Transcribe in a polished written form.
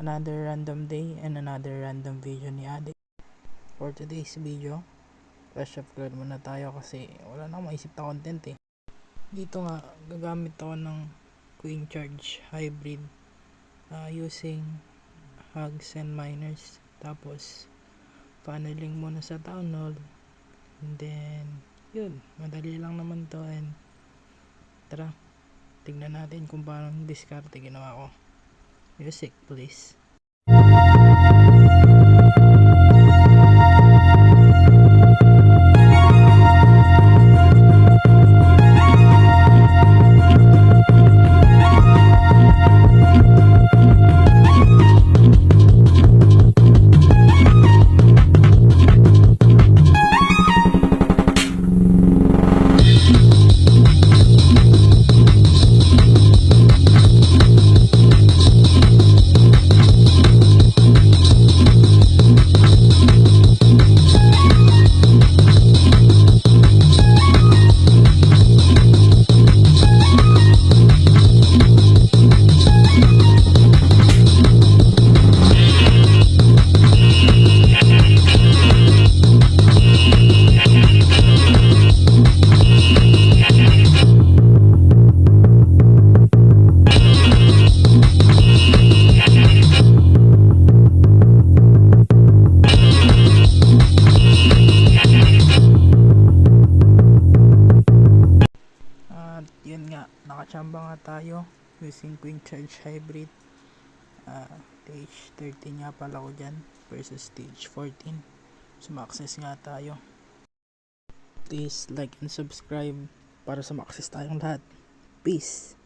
Another random day and another random video ni Ade. For today's video, flash upgrade muna tayo kasi wala na akong maisip na content eh. Dito nga, gagamit ako ng Queen Charge Hybrid using Hugs and Miners. Tapos, funneling muna sa Town Hall. And then, yun, madali lang naman to. And tara, tignan natin kung paano diskarte ginawa ko. Music please. Yun nga, nakachamba nga tayo using Queen Charge Hybrid. Stage 13 nga pala ko dyan versus stage 14. Sumakses nga tayo. Please like and subscribe para sumakses tayong lahat. Peace!